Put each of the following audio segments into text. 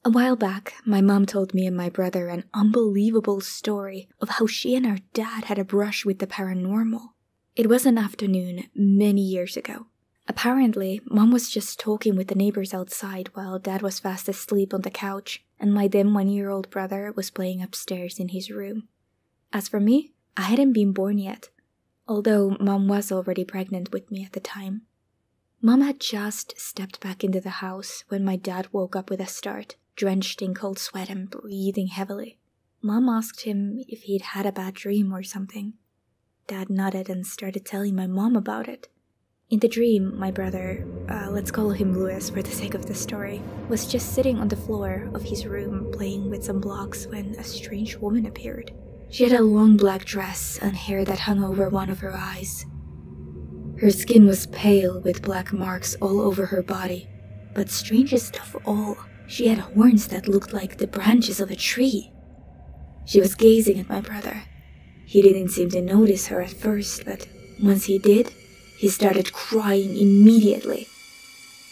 A while back, my mom told me and my brother an unbelievable story of how she and our dad had a brush with the paranormal. It was an afternoon many years ago. Apparently, Mom was just talking with the neighbors outside while Dad was fast asleep on the couch, and my then 1-year-old brother was playing upstairs in his room. As for me, I hadn't been born yet, although Mom was already pregnant with me at the time. Mom had just stepped back into the house when my dad woke up with a start, drenched in cold sweat and breathing heavily. Mom asked him if he'd had a bad dream or something. Dad nodded and started telling my mom about it. In the dream, my brother, let's call him Louis for the sake of the story, was just sitting on the floor of his room playing with some blocks when a strange woman appeared. She had a long black dress and hair that hung over one of her eyes. Her skin was pale with black marks all over her body, but strangest of all, she had horns that looked like the branches of a tree. She was gazing at my brother. He didn't seem to notice her at first, but once he did, he started crying immediately.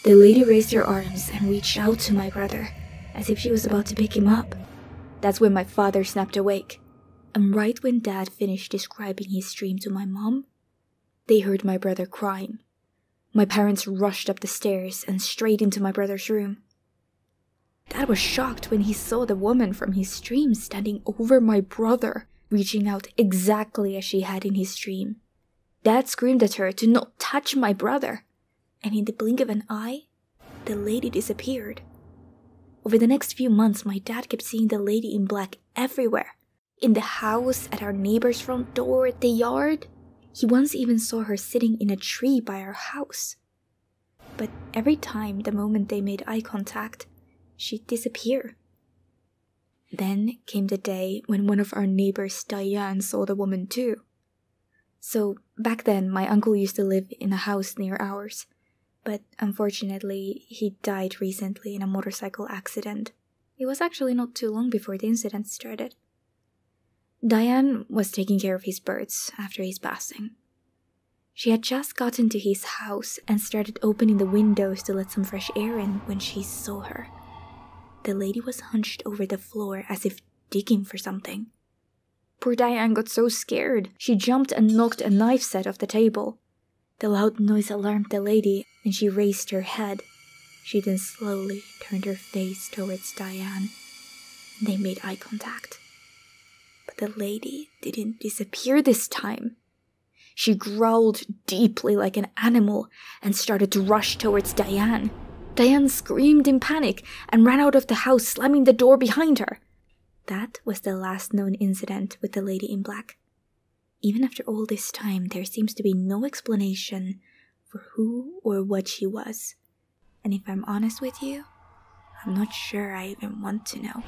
The lady raised her arms and reached out to my brother, as if she was about to pick him up. That's when my father snapped awake, and right when Dad finished describing his dream to my mom, they heard my brother crying. My parents rushed up the stairs and straight into my brother's room. Dad was shocked when he saw the woman from his dream standing over my brother, reaching out exactly as she had in his dream. Dad screamed at her to not touch my brother, and in the blink of an eye, the lady disappeared. Over the next few months, my dad kept seeing the lady in black everywhere. In the house, at our neighbor's front door, at the yard. He once even saw her sitting in a tree by our house. But every time, the moment they made eye contact, she'd disappear. Then came the day when one of our neighbors, Diane, saw the woman too. So back then, my uncle used to live in a house near ours, but unfortunately, he died recently in a motorcycle accident. It was actually not too long before the incident started. Diane was taking care of his birds after his passing. She had just gotten to his house and started opening the windows to let some fresh air in when she saw her. The lady was hunched over the floor as if digging for something. Poor Diane got so scared, she jumped and knocked a knife set off the table. The loud noise alarmed the lady, and she raised her head. She then slowly turned her face towards Diane, and they made eye contact. But the lady didn't disappear this time. She growled deeply like an animal and started to rush towards Diane. Diane screamed in panic and ran out of the house, slamming the door behind her. That was the last known incident with the lady in black. Even after all this time, there seems to be no explanation for who or what she was. And if I'm honest with you, I'm not sure I even want to know.